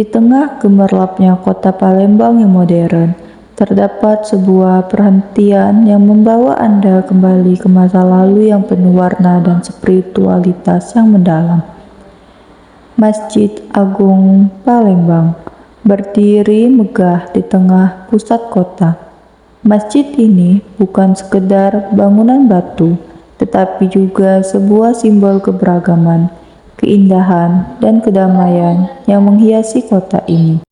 Di tengah gemerlapnya kota Palembang yang modern, terdapat sebuah perhentian yang membawa Anda kembali ke masa lalu yang penuh warna dan spiritualitas yang mendalam. Masjid Agung Palembang berdiri megah di tengah pusat kota. Masjid ini bukan sekedar bangunan batu, tetapi juga sebuah simbol keberagaman, keindahan, dan kedamaian yang menghiasi kota ini.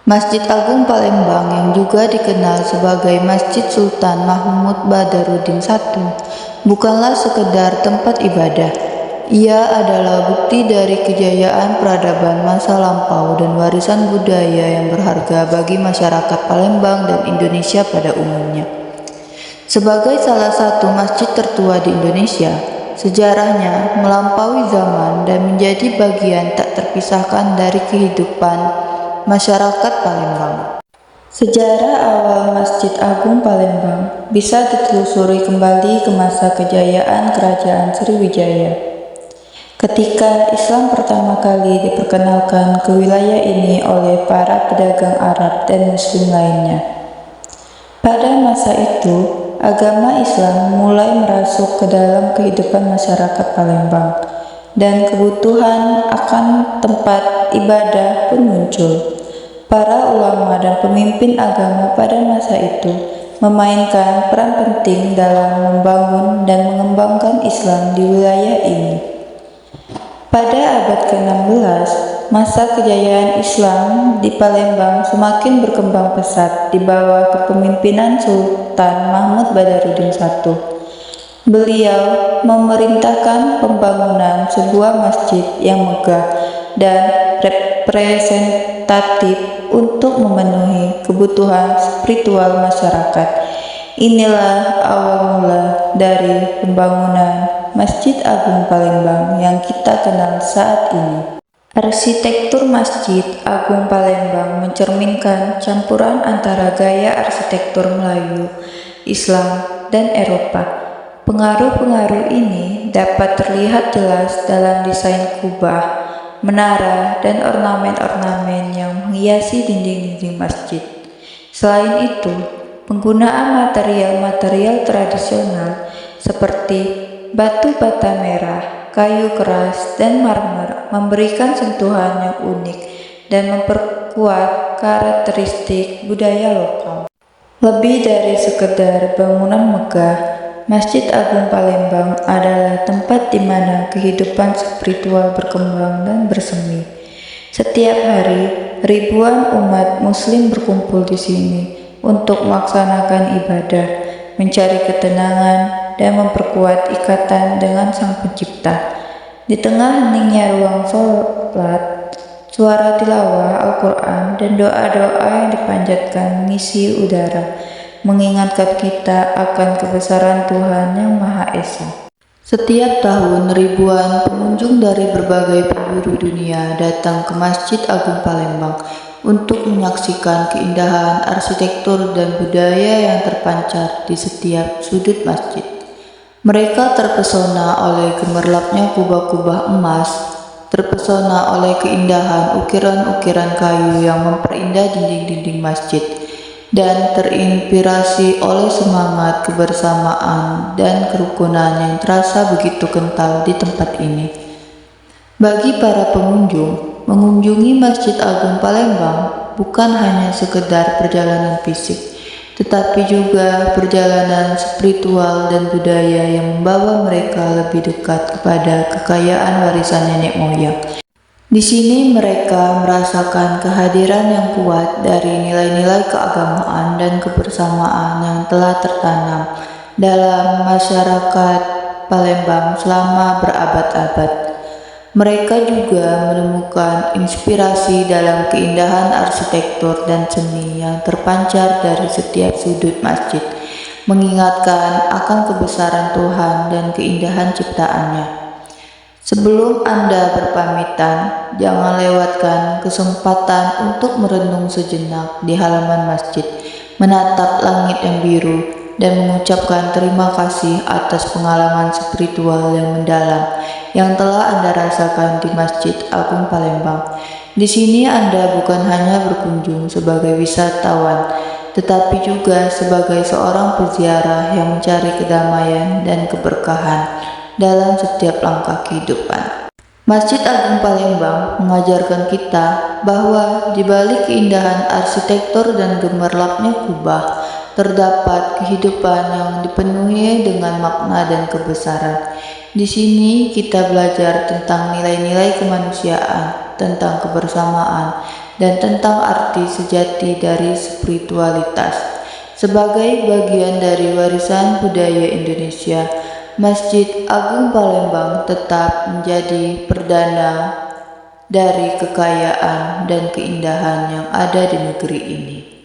Masjid Agung Palembang yang juga dikenal sebagai Masjid Sultan Mahmud Badarudin I bukanlah sekedar tempat ibadah. Ia adalah bukti dari kejayaan peradaban masa lampau dan warisan budaya yang berharga bagi masyarakat Palembang dan Indonesia pada umumnya. Sebagai salah satu masjid tertua di Indonesia, sejarahnya melampaui zaman dan menjadi bagian tak terpisahkan dari kehidupan masyarakat Palembang. Sejarah awal Masjid Agung Palembang bisa ditelusuri kembali ke masa kejayaan Kerajaan Sriwijaya. Ketika Islam pertama kali diperkenalkan ke wilayah ini oleh para pedagang Arab dan Muslim lainnya. Pada masa itu, agama Islam mulai merasuk ke dalam kehidupan masyarakat Palembang, dan kebutuhan akan tempat ibadah pun muncul. Para ulama dan pemimpin agama pada masa itu memainkan peran penting dalam membangun dan mengembangkan Islam di wilayah ini. Pada abad ke-16, masa kejayaan Islam di Palembang semakin berkembang pesat di bawah kepemimpinan Sultan Mahmud Badarudin I. Beliau memerintahkan pembangunan sebuah masjid yang megah dan representatif untuk memenuhi kebutuhan spiritual masyarakat. Inilah awal mula dari pembangunan Masjid Agung Palembang yang kita kenal saat ini. Arsitektur Masjid Agung Palembang mencerminkan campuran antara gaya arsitektur Melayu, Islam, dan Eropa. Pengaruh-pengaruh ini dapat terlihat jelas dalam desain kubah, menara, dan ornamen-ornamen yang menghiasi dinding-dinding masjid. Selain itu, penggunaan material-material tradisional seperti batu bata merah, kayu keras, dan marmer memberikan sentuhan yang unik dan memperkuat karakteristik budaya lokal. Lebih dari sekedar bangunan megah, Masjid Agung Palembang adalah tempat di mana kehidupan spiritual berkembang dan bersemi. Setiap hari, ribuan umat Muslim berkumpul di sini untuk melaksanakan ibadah, mencari ketenangan, dan memperkuat ikatan dengan Sang Pencipta. Di tengah heningnya ruang sholat, suara tilawah Al-Quran dan doa-doa yang dipanjatkan mengisi udara, mengingatkan kita akan kebesaran Tuhan Yang Maha Esa. Setiap tahun, ribuan pengunjung dari berbagai penjuru dunia datang ke Masjid Agung Palembang untuk menyaksikan keindahan arsitektur dan budaya yang terpancar di setiap sudut masjid. Mereka terpesona oleh gemerlapnya kubah-kubah emas, terpesona oleh keindahan ukiran-ukiran kayu yang memperindah dinding-dinding masjid, dan terinspirasi oleh semangat kebersamaan dan kerukunan yang terasa begitu kental di tempat ini. Bagi para pengunjung, mengunjungi Masjid Agung Palembang bukan hanya sekedar perjalanan fisik, tetapi juga perjalanan spiritual dan budaya yang membawa mereka lebih dekat kepada kekayaan warisan nenek moyang. Di sini mereka merasakan kehadiran yang kuat dari nilai-nilai keagamaan dan kebersamaan yang telah tertanam dalam masyarakat Palembang selama berabad-abad. Mereka juga menemukan inspirasi dalam keindahan arsitektur dan seni yang terpancar dari setiap sudut masjid, mengingatkan akan kebesaran Tuhan dan keindahan ciptaannya. Sebelum Anda berpamitan, jangan lewatkan kesempatan untuk merenung sejenak di halaman masjid, menatap langit yang biru, dan mengucapkan terima kasih atas pengalaman spiritual yang mendalam yang telah Anda rasakan di Masjid Agung Palembang. Di sini Anda bukan hanya berkunjung sebagai wisatawan, tetapi juga sebagai seorang peziarah yang mencari kedamaian dan keberkahan dalam setiap langkah kehidupan. Masjid Agung Palembang mengajarkan kita bahwa di balik keindahan arsitektur dan gemerlapnya kubah, terdapat kehidupan yang dipenuhi dengan makna dan kebesaran. Di sini kita belajar tentang nilai-nilai kemanusiaan, tentang kebersamaan, dan tentang arti sejati dari spiritualitas. Sebagai bagian dari warisan budaya Indonesia, Masjid Agung Palembang tetap menjadi perdana dari kekayaan dan keindahan yang ada di negeri ini.